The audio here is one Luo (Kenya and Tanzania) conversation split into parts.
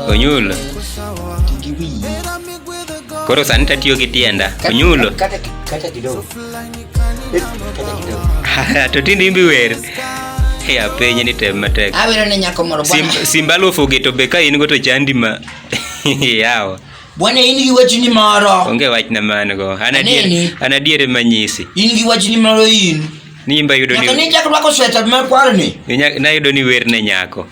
Onyulo. Koro sani tatiyo gi tienda. Onyulo. Kata kidogo. To tindi imbi wer. Ya penye ni tem matek. Awero ne nyako moro bwana. Simba lofo geto be ka in go to chandi ma. Yawa. Bwana in gi wachni moro. Onge wach na man go. Anadiere manyisi. In gi wachni moro in. Ni imba yudo ni. Nyaka ni jak rwako sweta ma kwar ni. Na yudo ni wer ne nyako.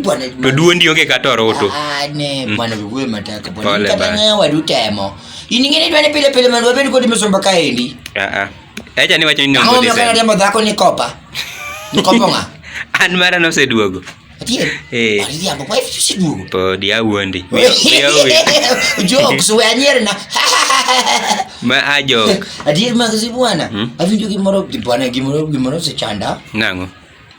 Bwana. To duondi onge kata roto. Ne bwana wewe mataka bwana. Kata ngawa dutemo. In ngene dwane pile man wabedi ko dimesomba kaendi. Acha ni wacho ni nongo dise. Ngamo ngama dhako ni kopa. Ni kopa nga. An mara no seduogo. Atiye. Ari diambo kwa ifu seduogo. Po dia wuondi. Jokes we anyere na. Ma ajok. Atiye magazi bwana. Avinjo gimoro bwana gimoro se chanda. Nango.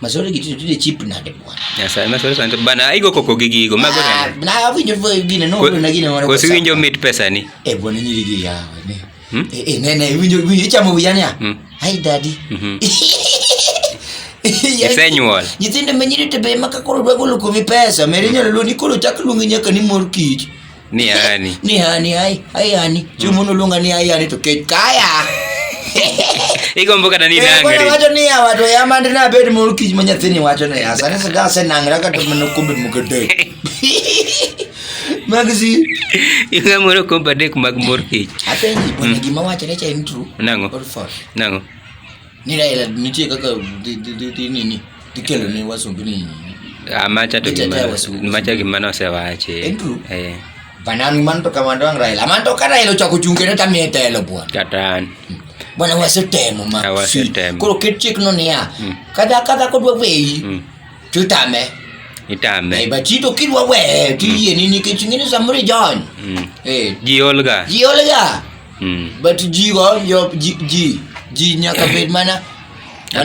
Masore gitu tude chip na de bwana. Ya sa masore sante bana aigo koko gigigo mago na. Na avinjo gine no na gine moro. Ko siwinjo mit pesa ni. Bwana nyiri ya ne. Nene winjo chamo wiyanya. Hai daddy. Isenyuol. Nyithindo manyiri to be maka koro dwa golo kuomi pesa. Mere nyalo luongi koro chak luongi nyaka ni mor kich. Ni ani. Ni ani ai ani. Chumo no luonga ni ai ani to kech kaya. Igombo kata ni nangri. Kwa wacho ni ya watu ya mande na bed mor kich manyathini wacho ne ya. Sane saga se nangra kata mano kombe mukade. Magzi. Inga moro kombe dek mag mor kich. Apenji bwana gima wacho ne cha in true. Nango. Nango. Ni Raila nitie kaka nini dikelo ne wasumbi ni amacha to gima no se wache banani man to kamando ang Raila man to ka Raila chako chungene ta mietelo bwana katan bwana wasetemo ma koro ket chik no niya kada ko dwa weyi tutame itame ba chito kidwa we ti yeni ni ke chingene samore jon ji olga but ji go yo ji nyaka bed mana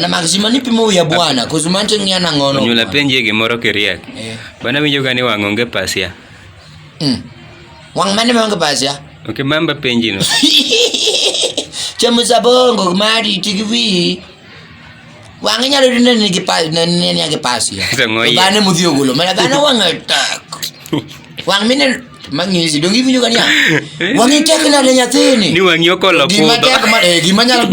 maxima ni pimo ya bwana kuzumante ngiana ngono nyula penje gimoro kiriak bana winjo gani wangonge pasia wang mane wangonge pasia okay mamba penji no chamu sabongo mari tigivi wange nyalo dine ni gipa nene yake pasia bana mudhio gulo mana bana wanga tak wang mine mangisi dongi vinyo gani ya wangi tekna le nyathini ni wangi okolo kudo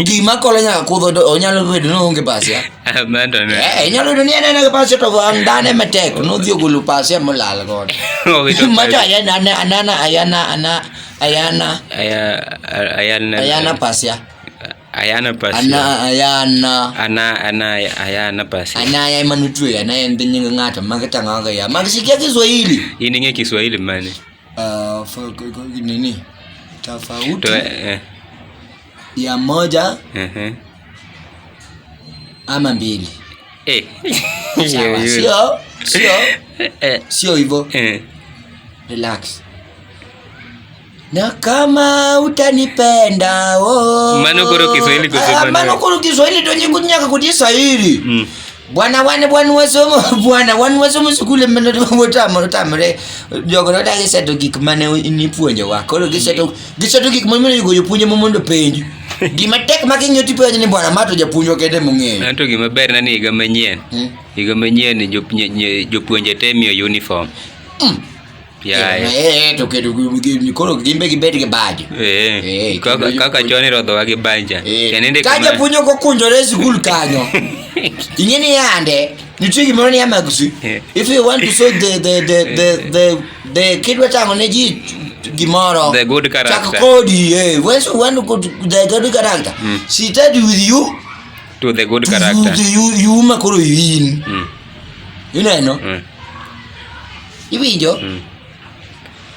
gima kolo nya kudo onyalo bedo no onge pasia amanda ne nyalo do ni ene ke pasia to andane matek no dhio gulu pasia molal god macha ayana pasia ayana pasia ana ya manutwe ana ende nyinga ngata magatanga ga ya magisikia Kiswahili ininge Kiswahili mane nini tofauti ya moja ama mbili sio hivyo relax na kama utanipenda manokoro Kiswahili kusema manokoro Kiswahili donye kunyaka kudisahili bwana wasomo skule meno tamre jogo no dagi seto gik mane ni puonjo wa koro giseto gik mane yugo jopunje mondo penji gima tek makinyo tipo ni bwana mato japunjo kende mung'eyo anto gima ber na ni higa manyien jopuonje temio uniform to kedo koro gimbe gibet gi baji kaka choni rodho wa gi banja kenende kaja punyo ko kunjore skul kanyo ingeni yande nitie gimoro ni amagusi if you want to show the kid watango ne ji gimoro the good character chakodi when you want to go to the good character she tell with you to the good character you makoro yin you know iwinjo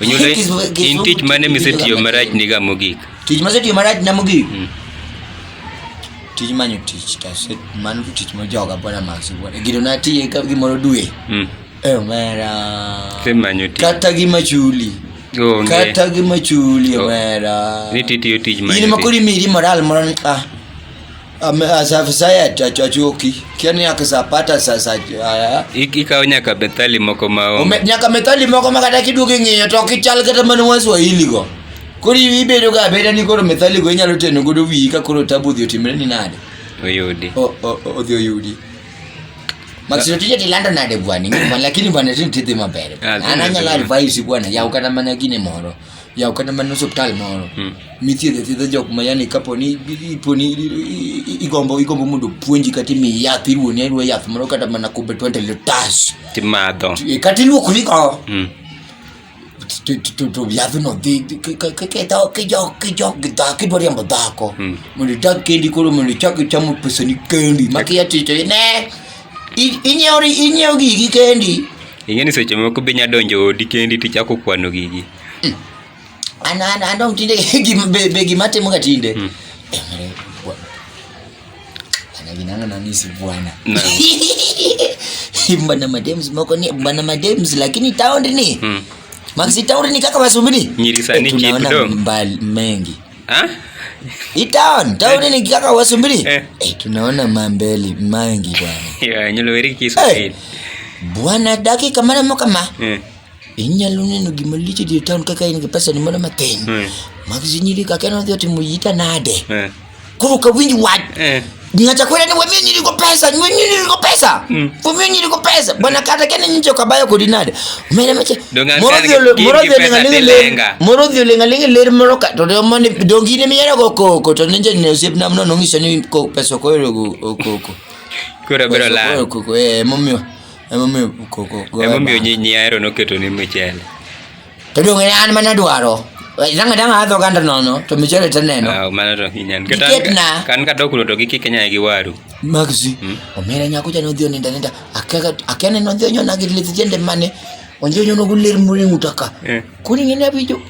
Onyule in tich mane misetiyo marach niga mogik tich masetiyo marach na mogik tich manyo tich taset man tich mo joga bwana max bwana gido na tiye ka gimoro dwe mera semanyo tich kata gimachuli mera ni titiyo tich manyo ini makuri miri moral moran asafisaya chachoki kiani akasapata sasa ikaw nyaka methali moko mao nyaka methali moko makata kiduogo ng'eyo to kichal kata mana Waswahili go kori ibedo ga beda ni koro methali go inyalo teno godo wi ka koro tabudhi otimre ni nade oyudi odhi oyudi Maxi tije tilando nade bwana lakini bwana titi maber ananyala advice bwana yaw kata mana gine moro yaw kata mana hospital moro mithiedhe jok ma yani kaponi igombo mondo puonji kata mi yath iruoni idwa yath moro kata mana kube 20 litres timadho kata iluokri ko to yath no dhi kijok gidhako riembo dhako mondo idag kendi koro mondo ichak chamo pesani kendi makia tito ne inyiew gigi kendi ing'eni seche moko be nyadonjo odi kendi tichako kwano gigi andong tinde be gimatimo ga tinde ginanga nangisi bwana bwana madems moko ni bwana madems lakini town ni Maxi town ni kaka wasumbini nyiri sani kido mbali mengi town ni kaka wasumbini tunaona mambeli mengi bwana nyolo weri Kiswahili bwana dakika mana mokama inyalo neno gima liche di town kaka in pesa ni moro matin Maxi nyiri kaka no dhoti muyita nade kuro ka winji wat ngata kwenda ni wewe nyiri ko pesa bwana kata kene nyicho kabayo kodinade umene meche moro dio lenga ler moro ka to mane dongine miyana ko to ninje ne usip namno no ngisho ni ko pesa ko kura bero la ko momio nyinyi aero noketo ni michele to dongene an mana dwaro danga adho ganda nono to michele taneno mana to hinyan kan ka dokuno to giki Kenya gi waru Maxi omera nyako jano dio nenda akene no dio nyona gidile tijende mane onjo nyono guler muri ngutaka kuri ngene abijo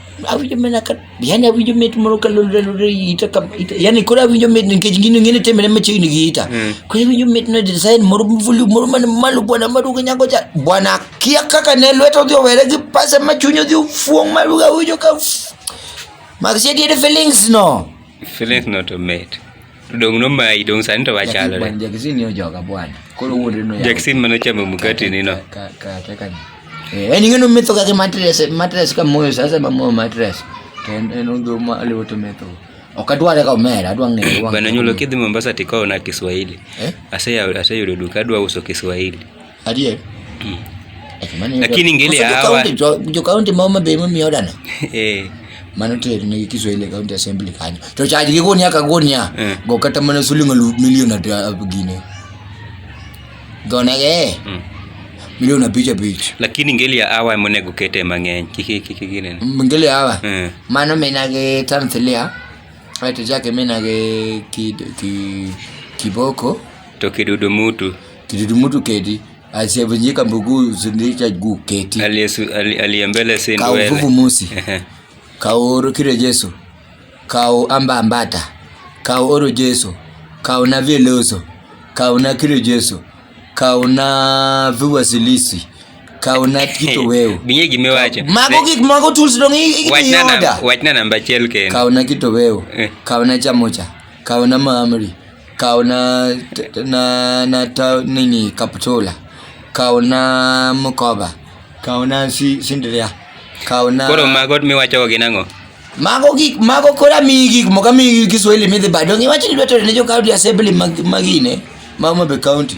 mena ka yani abijo met moro kalore itaka yani kuri abijo met nkeji ngine temere mechi ni giita kuri abijo met no design moro mvulu moro man malu bwana maruga nyako ja bwana kia kaka ne lweto dio were gi pasa machunyo dio fuong maruga ujo ka Maxi die feelings no to mate dong no mai dong san to wachala bwana Jackson yo joga bwana kolo wonde no Jackson mano chamo mukati ni no ka ngeno metho ka mattress ka moyo sasa mamo mattress eno ndo mali wote metho okadware ka omera adwa ng'eyo bwana nyulo kidhi Mombasa tikao na Kiswahili aseyudo duka adwa uso Kiswahili adiye lakini ngeli hawa jo county mama be mimi odana mano te ni Kiswahili county assembly kanyo to chaji gikonia go kata mana sulinga milion ata gine gonege milioni picha lakini ngeli ya awa monego kete mang'eny kiki gine ngeli ya awa mano menage tamthilia aito jake menage kiboko to kidudu mutu kedi asiyevunjika mbugu zindicha gu keti aliembele sindu wele kauvuvu musi kaoro kire Jesu kau ambata kau oro Jesu kau na veloso kau na kire Jesu kauna viwasilisi kauna kito weo binye gimewacha mago tools dong ikiyoda wachna namba chel ken kauna kito weo kauna chamocha kauna maamri kauna na nini kapitola kauna mukoba kauna sindiria kauna koro magot miwacho ginango mago kora migi moka migi Kiswahili midhi bado ngiwacho ni dwato ne jo county assembly magine mama be county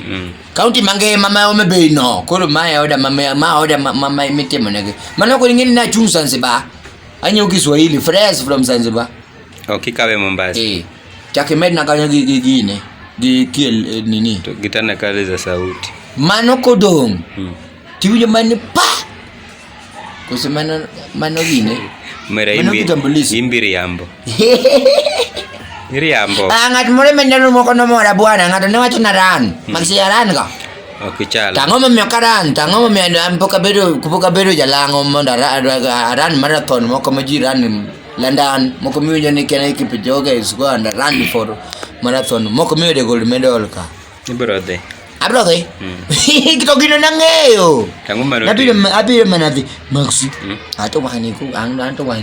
county mange mama ome be no koro maya oda mama mitemo nege mano ko ngini na chung Zanzibar anyo Kiswahili fresh from Zanzibar kikawe Mombasa chake med na kanya gigine gi kiel nini to gitana kale za sauti mano kodong tiwinjo mane pa kusemana mano gine mera imbiri yambo Iriambo. Ngat mure mendano moko no mora bwana ngat ne wacho na ran. Maxi ran ga. Okichala. Tango me karan, tango me ampoka bedo jalango monda ran marathon moko maji ran London moko mi jone kene ki pijoga is go and run for marathon moko mi de gold medal ka. Ibrode. Abrode. Kito gino nangeyo. Tango maro. Abire manavi Maxi. Ato wahani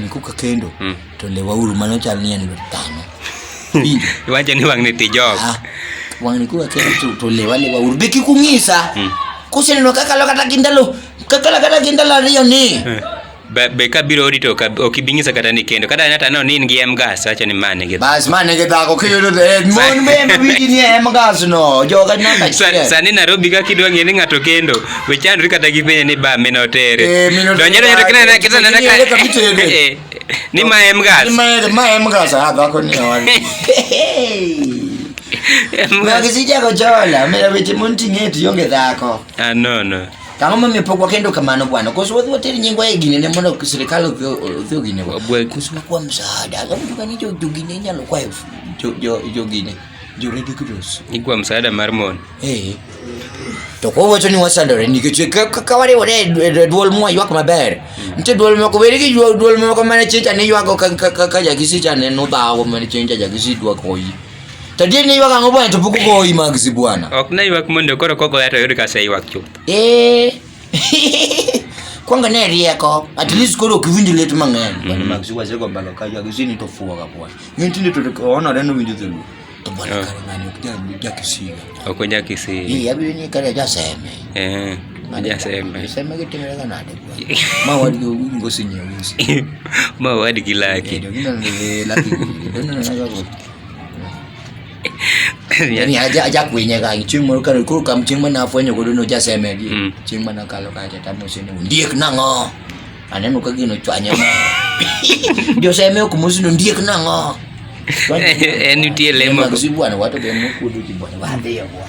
ku ka kendo. To le wauru mano chal ni en tano. Iwacha ni wang ni tijog. Wang ni ku akendo to le wale wauru beki kungisa. Kuseneno kaka lokata kindalo. Kaka lokata kindalo riyo ni. be kabiro odi to ok ibinyisa kata ni kendo kata nata no ni in gi em gas acha ni mane ge bas mane ge dhako kiyudo mon be mabiji ni em gas no joga namba chiel sani Nairobi ka kidwa ng'e ni ng'ato kendo we chandri kata gi penye ni ba minotere donjero nyero kina kisa nana ka ni ma em gas ma em gas dhako ni on Magazija ko jola mera weche mon ting'eti yonge dhako no Kama mami pokwa kendo kamano bwana. Kwa sababu wote nyingwa egine ne mono serikali odhi gine kwa. Kusema kwa msaada. Kama tukani jo gine nyalo kwa jo gine. Jo Red Cross. Igwa msaada marmon. To ko wacho ni wasandore nikech kawari wore duol mo ywak maber. Nte duol moko beri ki duol moko mane chicha ne ywak ka jagisi cha ne no dawo mane chicha jagisi dwa koyi. Tadi ni ywak ango bwana to puku koyi magisi bwana. Ok na ywak mondo koro koko yato yodi ka sei ywak chup. Kwanga ne rieko at least koro kivindi letu mang'eny bwana magisi waze go mbalo ka jagisi ni to fuwa ka bwana. Ngintinde to ona reno winjo thulu. To bwana kare ngani jakisiga. Ok jakisiga. Yabi ni kare jaseme. Jaseme. Sema gitimira kanade bwana. Ma wadi go sinye wisi. Ma wadi gilaki. Ndio laki. Ndio yani aja kwenyega chieng moro kare kuro kam chieng mana afwenyo godo no jaseme di chieng mana kalo ka jata no sene ndiek nango aneno ka gino chwanya ma jo seme ko musino ndiek nango en tie lemo ko sibwana wato be no kudu ki bwana wade ya bwana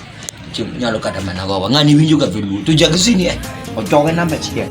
chieng nyalo kata mana go ngani winjo ka velu to jagisini o toge namba chieng